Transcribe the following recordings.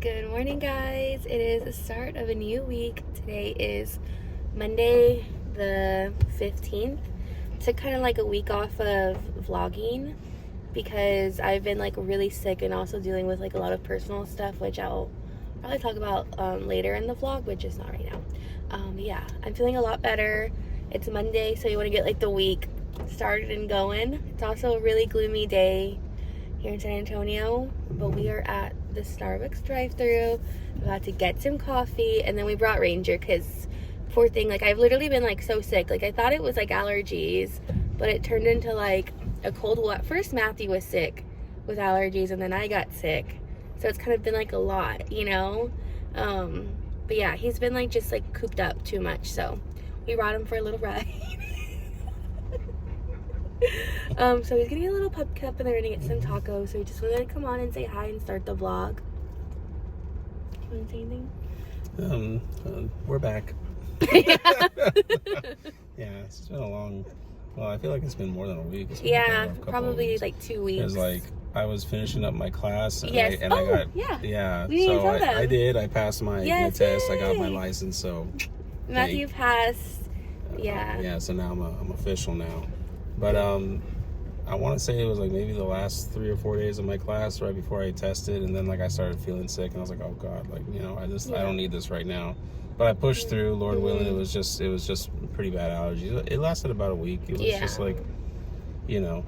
Good morning, guys. It is the start of a new week. Today is Monday the 15th. Took kind of like a week off of vlogging because I've been like really sick and also dealing with like a lot of personal stuff, which I'll probably talk about later in the vlog, but just not right now. Yeah, I'm feeling a lot better. It's Monday, so you want to get like the week started and going. It's also a really gloomy day here in San Antonio, but we are at the Starbucks drive-thru about to get some coffee, and then we brought Ranger because poor thing, like I've literally been like so sick. Like I thought it was like allergies, but it turned into like a cold. Well, at first Matthew was sick with allergies, and then I got sick, so it's kind of been like a lot, you know. But yeah, he's been like just like cooped up too much, so we brought him for a little ride. So he's getting a little pup cup and they're gonna get some tacos. So we just wanted to come on and say hi and start the vlog. You want to say anything? We're back. Yeah, it's been a long. Well, I feel like it's been more than a week. Yeah, probably like 2 weeks. Because like I was finishing up my class. And yes. I got yeah. So I did. I passed my test. I got my license. So Matthew passed. Yeah. Yeah. So now I'm official now. But I want to say it was like maybe the last 3 or 4 days of my class right before I tested, and then like I started feeling sick, and I was like, oh God, like I don't need this right now. But I pushed through, Lord willing. It was just pretty bad allergies. It lasted about a week. It was just like, and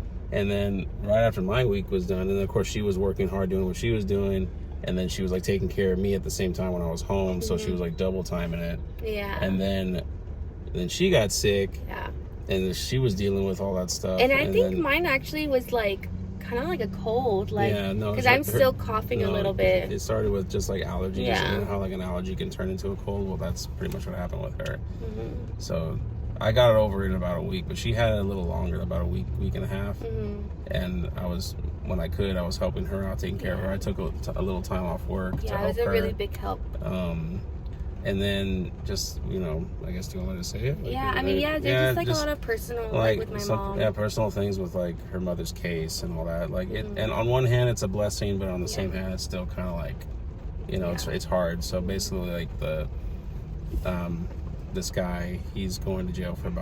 then right after my week was done, and of course she was working hard doing what she was doing, and then she was like taking care of me at the same time when I was home, so she was like double timing it. Yeah. And then she got sick. Yeah. And she was dealing with all that stuff. And I think mine actually was like kind of like a cold, like because I'm still coughing a little bit. It started with just like allergies, yeah. And how like an allergy can turn into a cold. Well, that's pretty much what happened with her. So I got it over in about a week, but she had it a little longer, about a week and a half. And when I could, I was helping her out, taking care of her. I took a little time off work to help her. Yeah, it was a really big help. And then just, I guess, do you want me to say it? There's just like a lot of personal, like with my mom. Yeah, personal things with like her mother's case and all that. Like and on one hand, it's a blessing, but on the same hand, it's still kind of like, it's hard. So basically, like this guy, he's going to jail for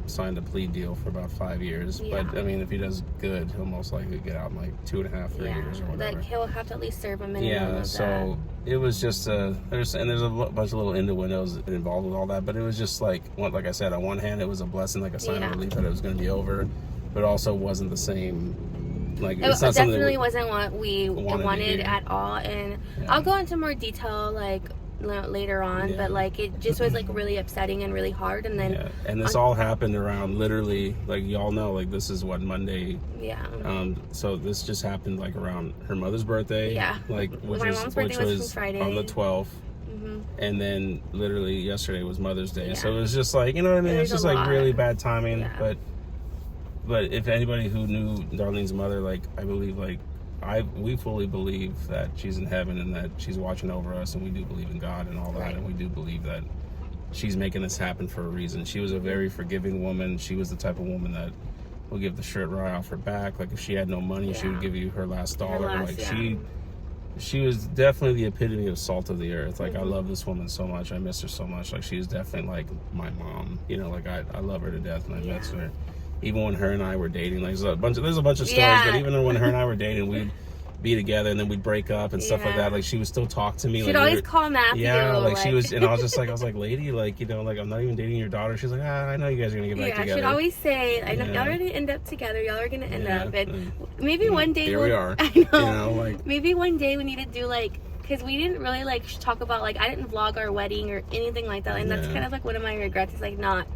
signed a plea deal for about 5 years. Yeah. But I mean, if he does good, he'll most likely get out in like 2.5, 3 years or whatever. Like he'll have to at least serve a minimum of so it was just there's a bunch of little innuendos involved with all that, but it was just like I said, on one hand it was a blessing, like a sign of relief that it was going to be over, but it also wasn't the same. Like it definitely wasn't what we wanted at all, and I'll go into more detail like later on, but like it just was like really upsetting and really hard. And then and this all happened around literally, like y'all know, like this is what Monday, so this just happened like around her mother's birthday, like which was Friday on the 12th, and then literally yesterday was Mother's Day, so it was just like, you know what I mean, it's just like really bad timing. But if anybody who knew Darlene's mother, like I believe, like we fully believe that she's in heaven and that she's watching over us, and we do believe in God and all that, and we do believe that she's making this happen for a reason. She was a very forgiving woman. She was the type of woman that will give the shirt right off her back. Like if she had no money, she would give you her last dollar. She was definitely the epitome of salt of the earth. Like I love this woman so much. I miss her so much. Like she's definitely like my mom. Like I love her to death, and I miss her. Even when her and I were dating, like there's a bunch of stories, but even when her and I were dating, we'd be together and then we'd break up and stuff like that. Like she would still talk to me. She'd always call Matthew. Yeah, like she was, and I was like, lady, like, like I'm not even dating your daughter. She's like, I know you guys are gonna get back together. She'd always say, I know y'all are gonna end up together. Y'all are gonna end up, and maybe one day here we are. I know. Maybe one day we need to do like, because we didn't really like talk about, like I didn't vlog our wedding or anything like that, and that's kind of like one of my regrets is like not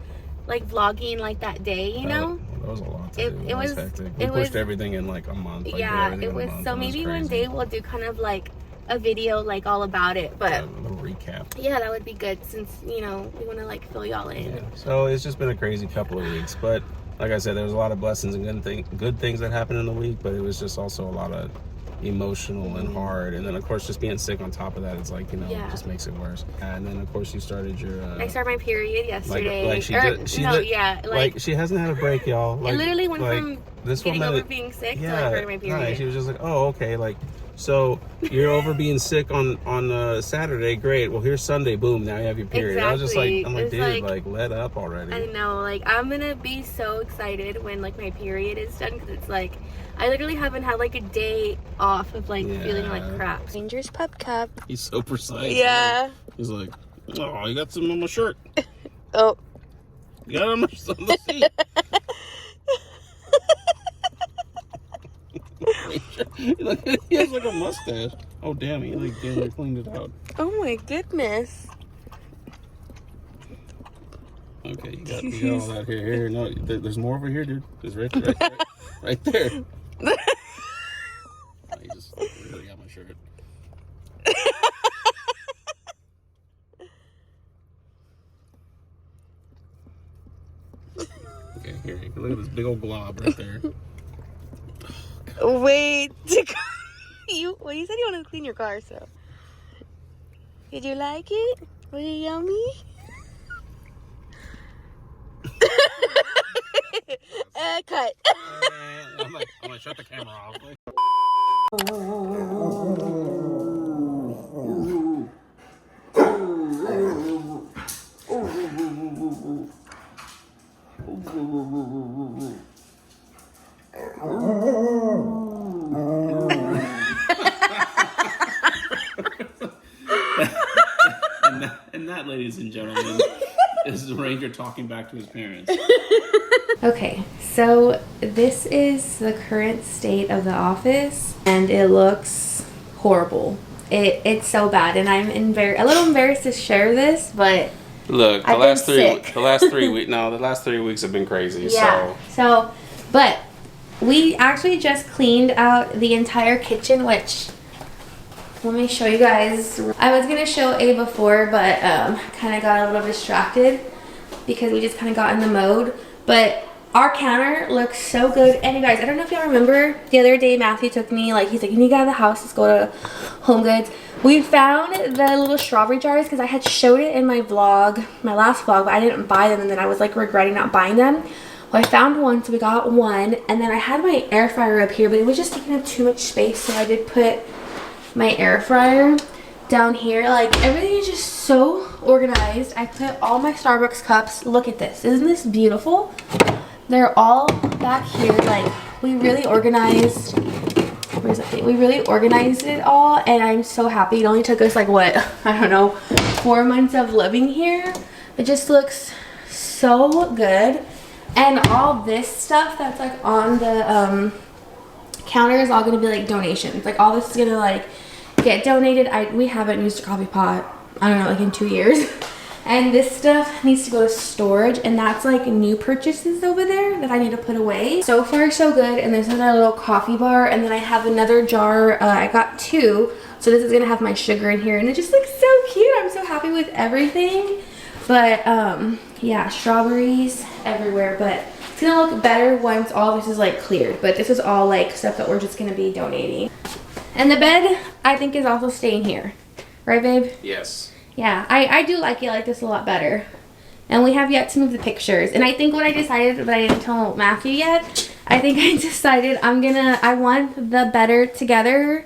like vlogging like that day, That was a lot to do. It was hectic. We pushed everything in like a month. Like, it was. So maybe one day we'll do kind of like a video like all about it, but a little recap. Yeah, that would be good since we want to like fill y'all in. Yeah. So it's just been a crazy couple of weeks, but like I said, there was a lot of blessings and good things that happened in the week, but it was just also a lot of emotional and hard, and then of course just being sick on top of that, it's like, it just makes it worse. And then of course you started your I started my period yesterday. Like she hasn't had a break, y'all. Like, it literally went from this getting woman over being sick to like starting my period. She was just like, oh, okay, like So you're over being sick on Saturday, great. Well, here's Sunday, boom, now you have your period. Exactly. I was just like, I'm like, it's dude, like let up already. I know, like I'm gonna be so excited when like my period is done because it's like I literally haven't had like a day off of like feeling like crap. Ranger's pup cup. He's so precise. Yeah. Man. He's like, oh, you got some on my shirt. Oh. You got it on the seat. Look, he has like a mustache. Oh damn, he like damn cleaned it out. Oh my goodness. Okay, you got all that here. No, there's more over here, dude. There's right there. Oh, you just really got my shirt. Okay, here. Look at this big old glob right there. Wait, you said you wanted to clean your car, so did you like it? Was it yummy? Cut. I'm gonna shut the camera off. And that, ladies and gentlemen, is the Ranger talking back to his parents. Okay, so this is the current state of the office, and it looks horrible. It's so bad, and I'm a little embarrassed to share this, but look, the last 3 weeks have been crazy. Yeah. So, but we actually just cleaned out the entire kitchen, which let me show you guys. I was gonna show a before, but kind of got a little distracted because we just kind of got in the mode. But our counter looks so good. And you guys, I don't know if y'all remember the other day Matthew took me, like, he's like, you need to get out of the house, let's go to Home Goods. We found the little strawberry jars because I had showed it in my vlog, my last vlog, but I didn't buy them, and then I was like regretting not buying them. Well, I found one, so we got one, and then I had my air fryer up here, but it was just taking up too much space, so I did put my air fryer down here. Like, everything is just so organized. I put all my Starbucks cups. Look at this. Isn't this beautiful? They're all back here. Like, we really organized. Where's that thing? We really organized it all, and I'm so happy. It only took us like, what, I don't know, 4 months of living here. It just looks so good. And all this stuff that's like on the counter is all gonna be like donations. Like, all this is gonna like get donated. We haven't used a coffee pot, I don't know, like in 2 years. And this stuff needs to go to storage, and that's like new purchases over there that I need to put away. So far so good. And this is our little coffee bar, and then I have another jar. I got 2, so this is gonna have my sugar in here, and it just looks so cute. I'm so happy with everything. But yeah, strawberries everywhere, but it's gonna look better once all this is like cleared. But this is all like stuff that we're just gonna be donating. And the bed, I think, is also staying here, right, babe? Yes. Yeah, I do like it like this a lot better. And we have yet to move the pictures. And I think what I decided, but I didn't tell Matthew yet, I think I decided I want the better together,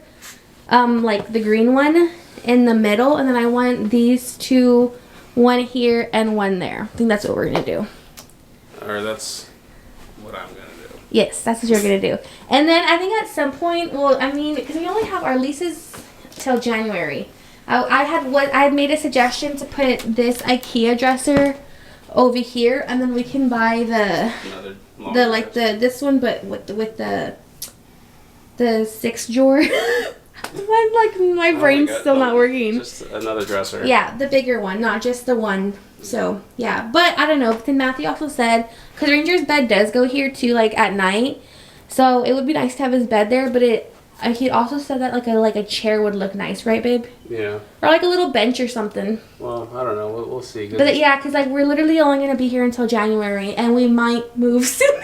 like the green one in the middle, and then I want these two, one here and one there. I think that's what we're gonna do. Or that's what I'm gonna do. Yes, that's what you're gonna do. And then I think at some point, well, I mean, because we only have our leases till January. I had made a suggestion to put this IKEA dresser over here, and then we can buy this one, but with the 6 drawer. My brain's still not working. Just another dresser. Yeah, the bigger one, not just the one. So yeah, but I don't know. But then Matthew also said, because Ranger's bed does go here too, like at night. So it would be nice to have his bed there, but he also said that like a chair would look nice, right, babe? Yeah. Or like a little bench or something. Well, I don't know. We'll see. But yeah, because like we're literally only gonna be here until January, and we might move soon.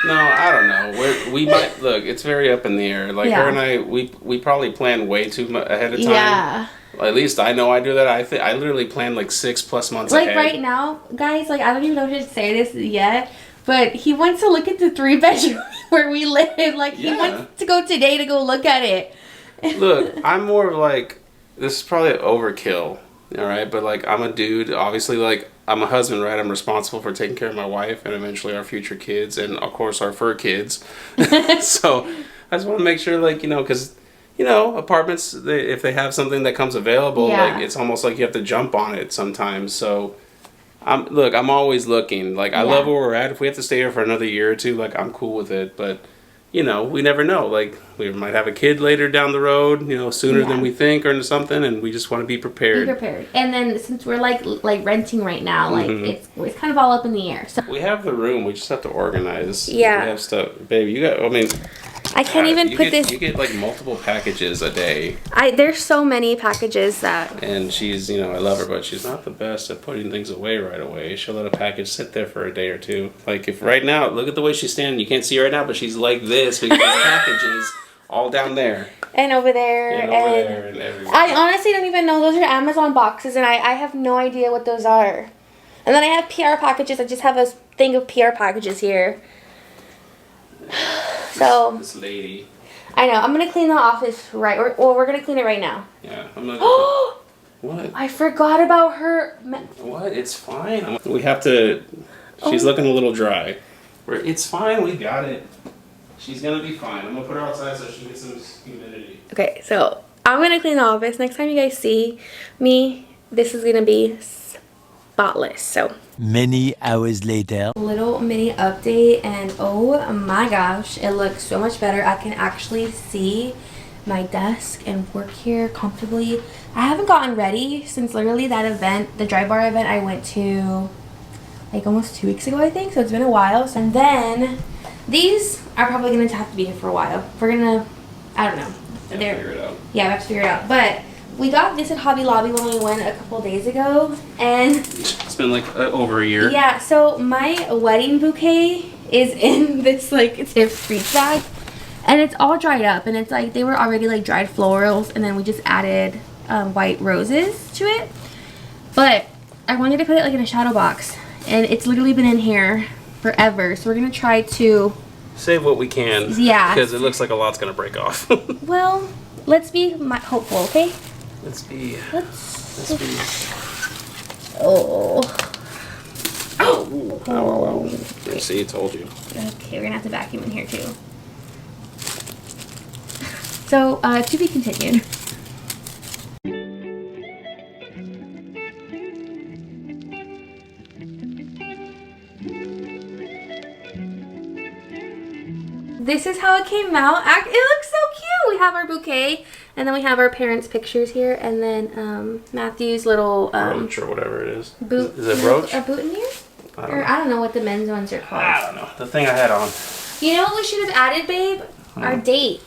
No, I don't know. We might look. It's very up in the air. Like her and I, we probably plan way too much ahead of time. Yeah. Well, at least I know I do that. I literally plan like 6+ months ahead. Like right now, guys. Like I don't even know if I should say this yet. But he wants to look at the 3-bedroom where we live. Like, he wants to go today to go look at it. Look, I'm more of like, this is probably overkill, all right? But like, I'm a dude. Obviously, like, I'm a husband, right? I'm responsible for taking care of my wife and eventually our future kids and, of course, our fur kids. So I just want to make sure, like, you know, because, you know, apartments, if they have something that comes available, like, it's almost like you have to jump on it sometimes. So, I'm always looking. Like, I love where we're at. If we have to stay here for another year or two, like, I'm cool with it. But, you know, we never know. Like, we might have a kid later down the road, you know, sooner than we think or something, and we just want to be prepared. Be prepared. And then since we're like renting right now, like it's kind of all up in the air. So we have the room. We just have to organize. Yeah. We have stuff. Baby, you got, I mean, I can't even put this. You get like multiple packages a day. There's so many packages that. And she's, you know, I love her, but she's not the best at putting things away right away. She'll let a package sit there for a day or two. Like if right now, look at the way she's standing. You can't see her right now, but she's like this because there's packages all down there. And over there. And over there and everywhere. I honestly don't even know. Those are Amazon boxes, and I have no idea what those are. And then I have PR packages. I just have a thing of PR packages here. So this lady. I know. I'm gonna clean the office right. Or we're gonna clean it right now. Yeah, I'm not. Gonna what? I forgot about her. What? It's fine. We have to. She's looking a little dry. It's fine. We got it. She's gonna be fine. I'm gonna put her outside so she gets some humidity. Okay, so I'm gonna clean the office. Next time you guys see me, this is gonna be spotless. So many hours later, little mini update, and oh my gosh, it looks so much better. I can actually see my desk and work here comfortably. I haven't gotten ready since literally that event, the dry bar event I went to like almost 2 weeks ago, I think. So it's been a while. And then these are probably gonna have to be here for a while. We're gonna, I don't know. Figure it out. Yeah, we have to figure it out. But we got this at Hobby Lobby when we went a couple days ago, and it's been like over a year. Yeah, so my wedding bouquet is in this like it's a fruit bag, and it's all dried up, and it's like they were already like dried florals, and then we just added white roses to it. But I wanted to put it like in a shadow box, and it's literally been in here forever. So we're gonna try to save what we can. Yeah, because it looks like a lot's gonna break off. Well, let's be hopeful, okay? Let's be. Oh. Oh. See, I told you. Okay, we're gonna have to vacuum in here too. So, to be continued. This is how it came out. It looks so cute. We have our bouquet, and then we have our parents' pictures here, and then Matthew's little brooch or whatever it is. Boot, is it brooch? A boutonniere? I don't know what the men's ones are called. I don't know. The thing I had on. You know what we should have added, babe? Our date.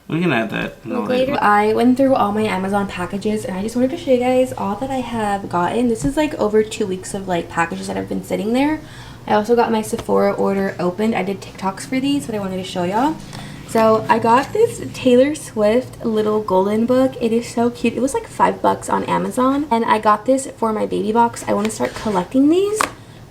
We can add that later. I went through all my Amazon packages, and I just wanted to show you guys all that I have gotten. This is like over 2 weeks of like packages that have been sitting there. I also got my Sephora order opened. I did TikToks for these, but I wanted to show y'all. So I got this Taylor Swift little golden book. It is so cute. It was like $5 on Amazon, and I got this for my baby box. I want to start collecting these.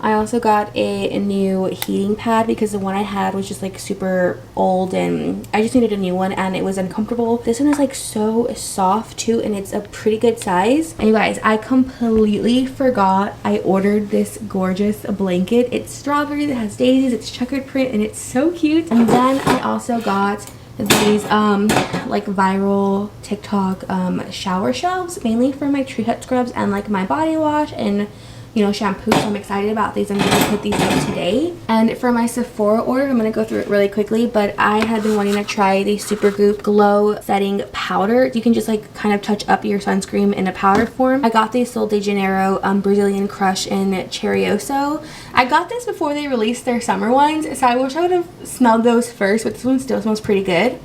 I also got a new heating pad because the one I had was just like super old, and I just needed a new one, and it was uncomfortable. This one is like so soft too, and it's a pretty good size. And you guys, I completely forgot I ordered this gorgeous blanket. It's strawberry, that has daisies, it's checkered print, and it's so cute. And then I also got these like viral TikTok shower shelves, mainly for my Tree Hut scrubs and like my body wash and, you know, shampoo. So I'm excited about these. I'm gonna put these up today. And for my Sephora order, I'm gonna go through it really quickly, but I had been wanting to try the Supergoop Glow Setting Powder. You can just like kind of touch up your sunscreen in a powder form. I got the Sol de Janeiro Brazilian Crush in Cherioso. I got this before they released their summer ones, so I wish I would have smelled those first, but this one still smells pretty good.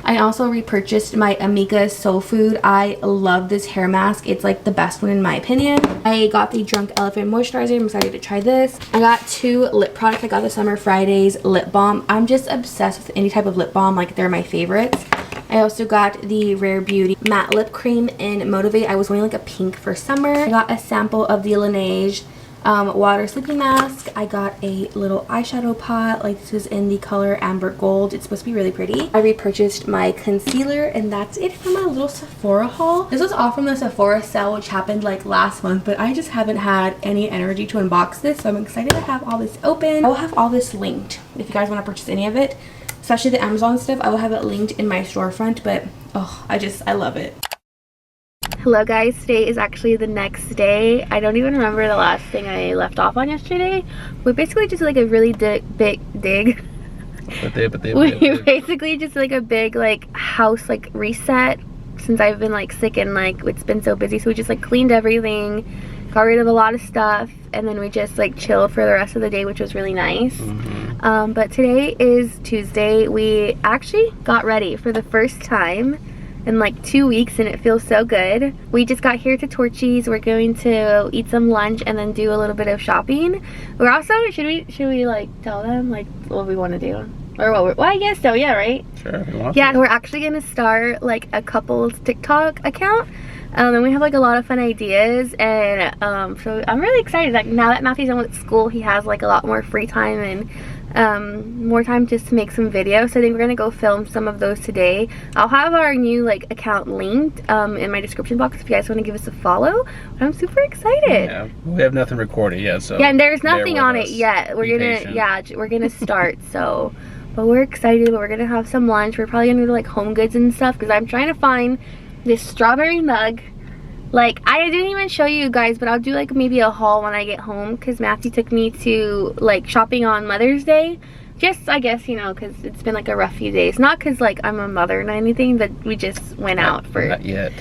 I also repurchased my Amika Soul Food. I love this hair mask. It's like the best one in my opinion. I got the Drunk Elephant Moisturizer. I'm excited to try this. I got 2 lip products. I got the Summer Fridays lip balm. I'm just obsessed with any type of lip balm. Like, they're my favorites. I also got the Rare Beauty matte lip cream in Motivate. I was wanting like a pink for summer. I got a sample of the Laneige water sleeping mask. I got a little eyeshadow pot. Like, this is in the color Amber Gold. It's supposed to be really pretty. I repurchased my concealer, and that's it for my little Sephora haul. This was all from the Sephora sale, which happened like last month, but I just haven't had any energy to unbox this, so I'm excited to have all this open. I will have all this linked if you guys want to purchase any of it, especially the Amazon stuff. I will have it linked in my storefront, but oh, I love it. Hello guys, today is actually the next day. I don't even remember the last thing I left off on yesterday. We basically just like a really big dig. We basically just like a big like house like reset since I've been like sick and like it's been so busy. So we just like cleaned everything, got rid of a lot of stuff, and then we just like chilled for the rest of the day, which was really nice. But today is Tuesday. We actually got ready for the first time in like 2 weeks, and it feels so good. We just got here to Torchy's. We're going to eat some lunch and then do a little bit of shopping. We're also, should we like tell them like what we want to do? Or what well, I guess so, yeah, right? Sure, if you want to. We're actually gonna start like a couple's TikTok account. And we have like a lot of fun ideas, and so I'm really excited. Like, now that Matthew's done with school, he has like a lot more free time and more time just to make some videos. So I think we're gonna go film some of those today. I'll have our new like account linked in my description box if you guys want to give us a follow. But I'm super excited. Yeah, we have nothing recorded yet, so yeah, and there's nothing on it yet. We're gonna start. So, but we're excited. But we're gonna have some lunch. We're probably gonna do like Home Goods and stuff because I'm trying to find this strawberry mug. Like, I didn't even show you guys, but I'll do like maybe a haul when I get home because Matthew took me to like shopping on Mother's Day. Just, I guess, you know, because it's been like a rough few days. Not because like I'm a mother or anything, but we just went out for... Not yet.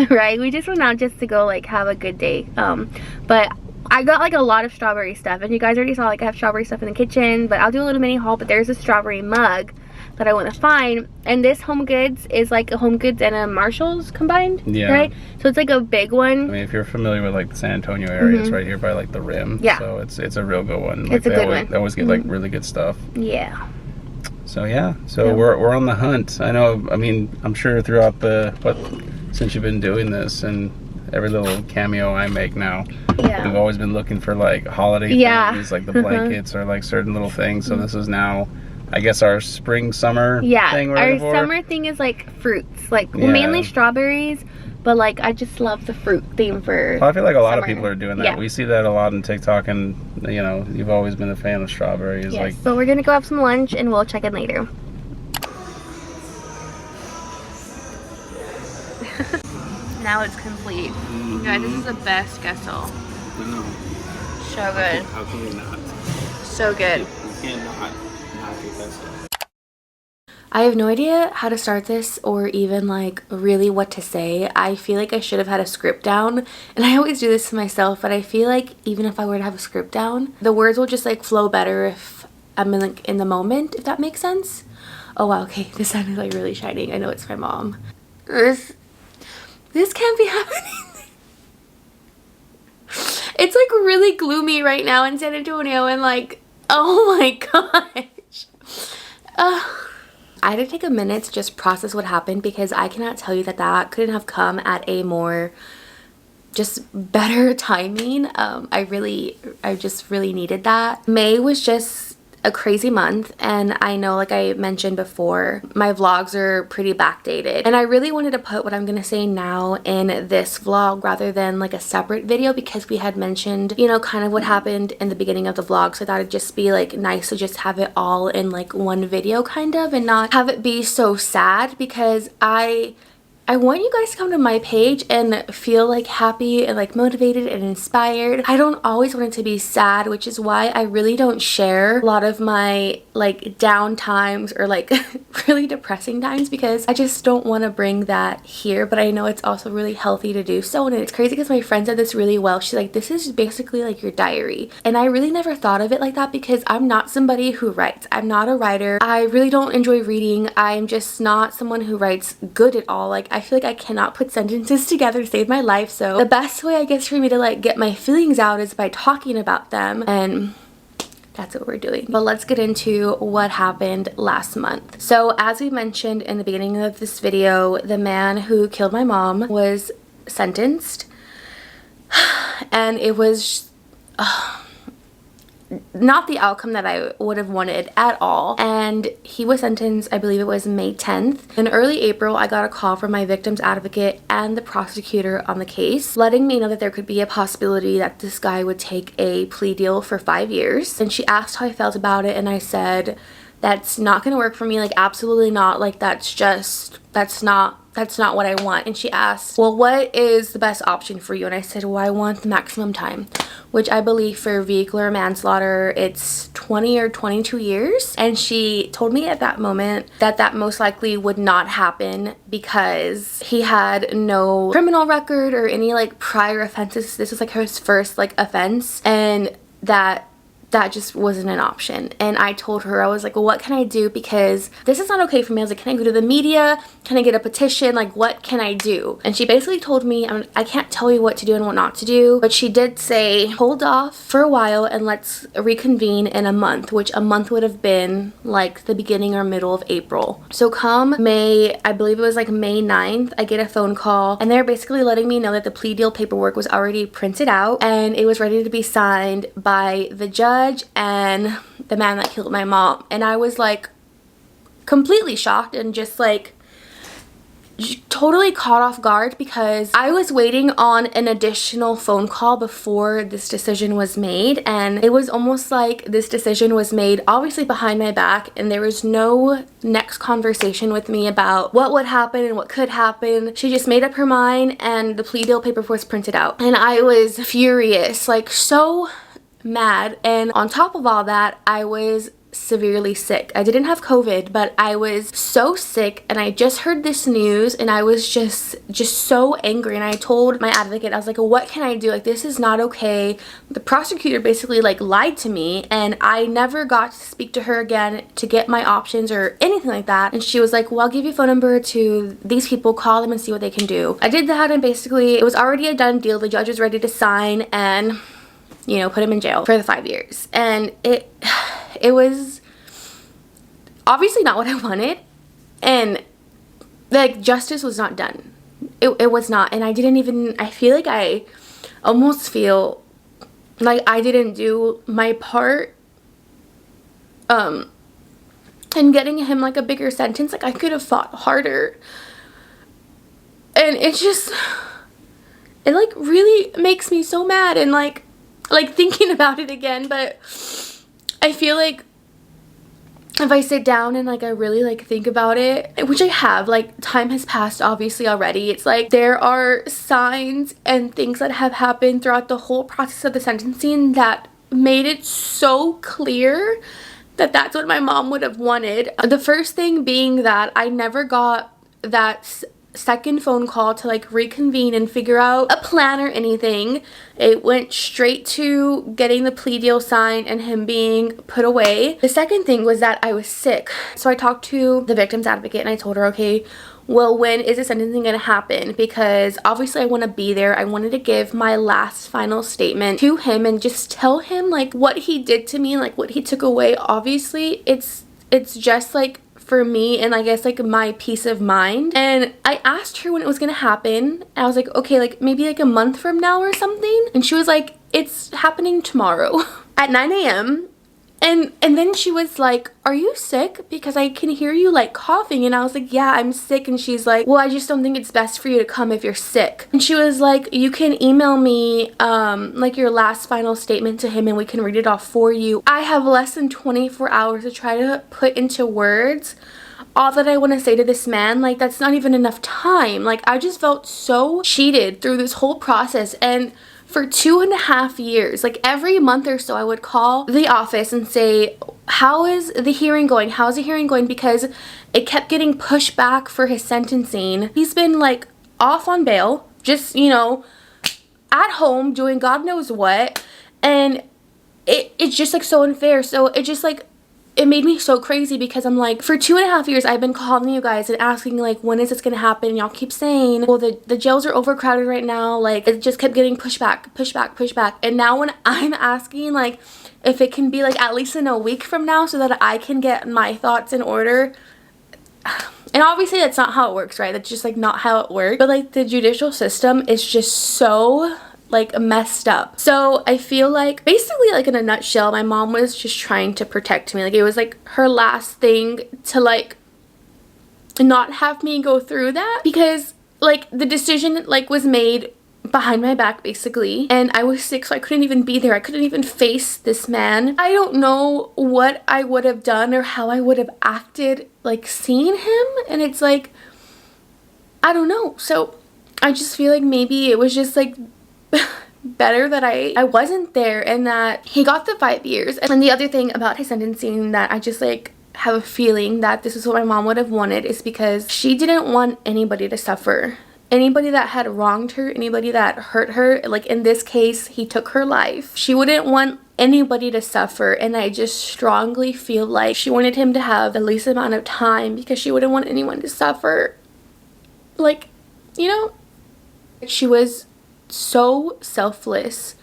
Right? We just went out just to go like have a good day. But I got like a lot of strawberry stuff, and you guys already saw like I have strawberry stuff in the kitchen, but I'll do a little mini haul. But there's a strawberry mug that I want to find, and this Home Goods is like a Home Goods and a Marshalls combined. Yeah, right? So it's like a big one. I mean, if you're familiar with like the San Antonio area, it's right here by like the Rim. Yeah, so it's a real good one. Like, it's a good one. They always get like really good stuff. Yeah. So yeah, we're on the hunt. I know, I mean, I'm sure throughout since you've been doing this and every little cameo I make now, we've always been looking for like holiday things, like the blankets or like certain little things. So this is now, I guess, our spring summer thing. Our summer thing is like fruits, like mainly strawberries, but like I just love the fruit theme for I feel like a lot of people are doing that. We see that a lot on TikTok, and you know, you've always been a fan of strawberries. Yes. Like, but we're gonna go have some lunch and we'll check in later. Now it's complete. You guys, this is the best gesso. So good. How can we not? So good. We cannot do gesso. I have no idea how to start this or even like really what to say. I feel like I should have had a script down, and I always do this to myself, but I feel like even if I were to have a script down, the words will just like flow better if I'm in the moment, if that makes sense. Oh wow, okay, this sounded like really shining. I know it's my mom. This can't be happening. It's like really gloomy right now in San Antonio, and like, oh my gosh. I had to take a minute to just process what happened, because I cannot tell you that couldn't have come at a more just better timing. I just really needed that. May was just a crazy month, and I know, like I mentioned before, my vlogs are pretty backdated, and I really wanted to put what I'm gonna say now in this vlog rather than like a separate video, because we had mentioned, you know, kind of what happened in the beginning of the vlog. So I thought it'd just be like nice to just have it all in like one video kind of, and not have it be so sad, because I want you guys to come to my page and feel like happy and like motivated and inspired. I don't always want it to be sad, which is why I really don't share a lot of my like down times or like really depressing times, because I just don't want to bring that here. But I know it's also really healthy to do so, and it's crazy because my friend said this really well. She's like, this is basically like your diary, and I really never thought of it like that, because I'm not somebody who writes. I'm not a writer. I really don't enjoy reading. I'm just not someone who writes good at all. Like, I feel like I cannot put sentences together to save my life. So the best way, I guess, for me to like get my feelings out is by talking about them, and that's what we're doing. But let's get into what happened last month. So as we mentioned in the beginning of this video, the man who killed my mom was sentenced, and it was not the outcome that I would have wanted at all. And he was sentenced, I believe it was May 10th. In early April, I got a call from my victim's advocate and the prosecutor on the case, letting me know that there could be a possibility that this guy would take a plea deal for 5 years. And she asked how I felt about it, and I said, that's not gonna work for me, like absolutely not, like that's not what I want. And she asked, well, what is the best option for you? And I said, well, I want the maximum time, which I believe for vehicular manslaughter it's 20 or 22 years. And she told me at that moment that that most likely would not happen because he had no criminal record or any like prior offenses. This was like his first like offense, and that just wasn't an option. And I told her, I was like, well, what can I do? Because this is not okay for me. I was like, can I go to the media? Can I get a petition? Like, what can I do? And she basically told me, I can't tell you what to do and what not to do. But she did say, hold off for a while and let's reconvene in a month, which a month would have been like the beginning or middle of April. So come May, I believe it was like May 9th, I get a phone call and they're basically letting me know that the plea deal paperwork was already printed out and it was ready to be signed by the judge and the man that killed my mom. And I was like completely shocked and just like totally caught off guard because I was waiting on an additional phone call before this decision was made, and it was almost like this decision was made obviously behind my back and there was no next conversation with me about what would happen and what could happen. She just made up her mind and the plea deal paperwork was printed out, and I was furious, like so mad. And on top of all that, I was severely sick. I didn't have COVID, but I was so sick and I just heard this news and I was just so angry. And I told my advocate, I was like, what can I do? Like, this is not okay. The prosecutor basically like lied to me and I never got to speak to her again to get my options or anything like that. And she was like, well, I'll give you a phone number to these people, call them and see what they can do. I did that, and basically it was already a done deal. The judge was ready to sign and, you know, put him in jail for the 5 years. And it was obviously not what I wanted, and like justice was not done. It was not. And I feel like I almost feel like I didn't do my part in getting him like a bigger sentence. Like I could have fought harder, and it like really makes me so mad and like thinking about it again. But I feel like if I sit down and like I really like think about it, which I have, like time has passed obviously already, it's like there are signs and things that have happened throughout the whole process of the sentencing that made it so clear that that's what my mom would have wanted. The first thing being that I never got that second phone call to like reconvene and figure out a plan or anything. It went straight to getting the plea deal signed and him being put away. The second thing was that I was sick. So I talked to the victim's advocate and I told her, okay, well, when is the sentencing gonna happen? Because obviously I want to be there. I wanted to give my last final statement to him and just tell him like what he did to me, like what he took away. Obviously it's just like for me and I guess like my peace of mind. And I asked her when it was gonna happen. I was like, okay, like maybe like a month from now or something. And she was like, it's happening tomorrow at 9 a.m. And then she was like, are you sick? Because I can hear you like coughing. And I was like, yeah, I'm sick. And she's like, well, I just don't think it's best for you to come if you're sick. And she was like, you can email me like your last final statement to him and we can read it off for you. I have less than 24 hours to try to put into words all that I want to say to this man. Like, that's not even enough time. Like, I just felt so cheated through this whole process. And for 2.5 years, like every month or so, I would call the office and say, how is the hearing going? How's the hearing going? Because it kept getting pushed back for his sentencing. He's been like off on bail, just, you know, at home doing God knows what. And it's just like so unfair. So it just like, it made me so crazy because I'm like, for 2.5 years, I've been calling you guys and asking like, when is this gonna happen? And y'all keep saying, well, the jails are overcrowded right now. Like, it just kept getting pushed back. And now when I'm asking like, if it can be like at least in a week from now so that I can get my thoughts in order. And obviously that's not how it works, right? That's just like not how it works. But like the judicial system is just so like messed up. So I feel like basically, like in a nutshell, my mom was just trying to protect me. Like it was like her last thing to like not have me go through that, because like the decision like was made behind my back basically, and I was sick, so I couldn't even be there. I couldn't even face this man. I don't know what I would have done or how I would have acted like seeing him, and it's like I don't know. So I just feel like maybe it was just like better that I wasn't there, and that he got the 5 years. And the other thing about his sentencing that I just like have a feeling that this is what my mom would have wanted is because she didn't want anybody to suffer. Anybody that had wronged her, anybody that hurt her, like in this case, he took her life. She wouldn't want anybody to suffer, and I just strongly feel like she wanted him to have the least amount of time because she wouldn't want anyone to suffer. Like, you know, she was so selfless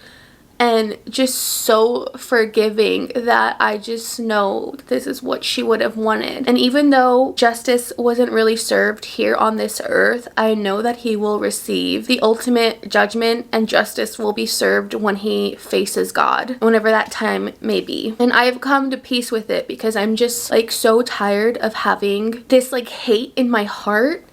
and just so forgiving that I just know this is what she would have wanted. And even though justice wasn't really served here on this earth, I know that he will receive the ultimate judgment, and justice will be served when he faces God, whenever that time may be. And I've come to peace with it because I'm just like so tired of having this like hate in my heart,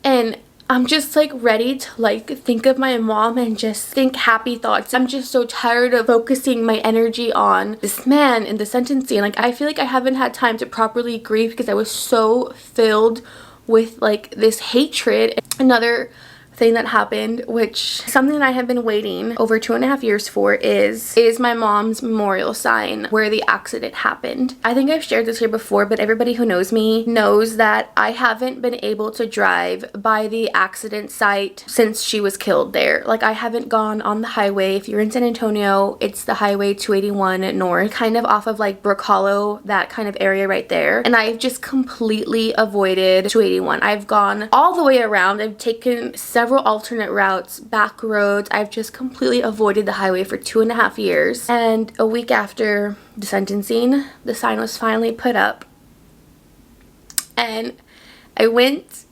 and I'm just like ready to like think of my mom and just think happy thoughts. I'm just so tired of focusing my energy on this man and the sentencing. Like I feel like I haven't had time to properly grieve because I was so filled with like this hatred. Another thing that happened, which something that I have been waiting over 2.5 years for, is my mom's memorial sign where the accident happened. I think I've shared this here before, but everybody who knows me knows that I haven't been able to drive by the accident site since she was killed there. Like I haven't gone on the highway. If you're in San Antonio, it's the highway 281 north, kind of off of like Brook Hollow, that kind of area right there. And I've just completely avoided 281. I've gone all the way around. I've taken several alternate routes, back roads. I've just completely avoided the highway for 2.5 years. And a week after the sentencing, the sign was finally put up. And I went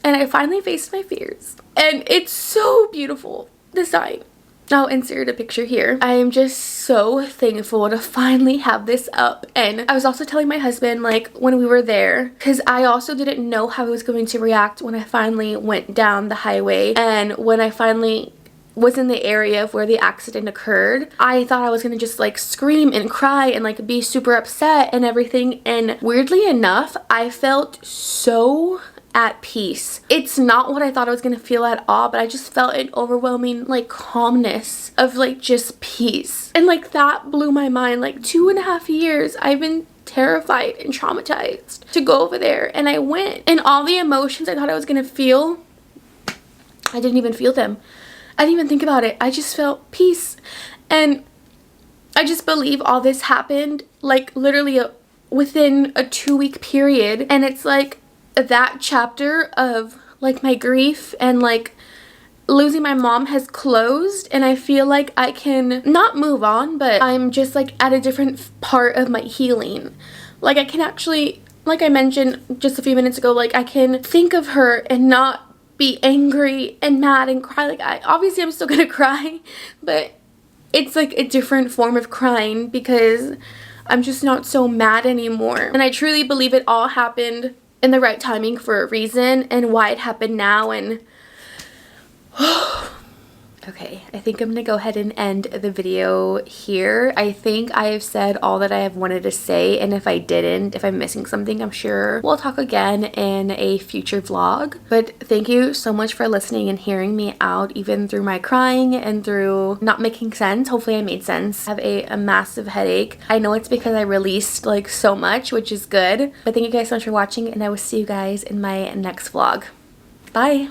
and I finally faced my fears. And it's so beautiful, the sign. I'll insert a picture here. I am just so thankful to finally have this up. And I was also telling my husband, like, when we were there, because I also didn't know how he was going to react when I finally went down the highway, and when I finally was in the area of where the accident occurred. I thought I was gonna just like scream and cry and like be super upset and everything, and weirdly enough I felt so at peace. It's not what I thought I was gonna feel at all, but I just felt an overwhelming like calmness of like just peace, and like that blew my mind. Like 2.5 years I've been terrified and traumatized to go over there, and I went, and all the emotions I thought I was gonna feel, I didn't even feel them. I didn't even think about it. I just felt peace, and I just believe all this happened like literally within a 2-week period, and it's like that chapter of like my grief and like losing my mom has closed, and I feel like I can not move on, but I'm just like at a different part of my healing. Like I can actually, like I mentioned just a few minutes ago, like I can think of her and not be angry and mad and cry. Like obviously I'm still gonna cry, but it's like a different form of crying because I'm just not so mad anymore. And I truly believe it all happened in the right timing for a reason, and why it happened now. And okay, I think I'm gonna go ahead and end the video here. I think I have said all that I have wanted to say, and if I didn't, if I'm missing something, I'm sure we'll talk again in a future vlog. But thank you so much for listening and hearing me out, even through my crying and through not making sense. Hopefully I made sense. I have a massive headache. I know it's because I released like so much, which is good. But thank you guys so much for watching, and I will see you guys in my next vlog. Bye!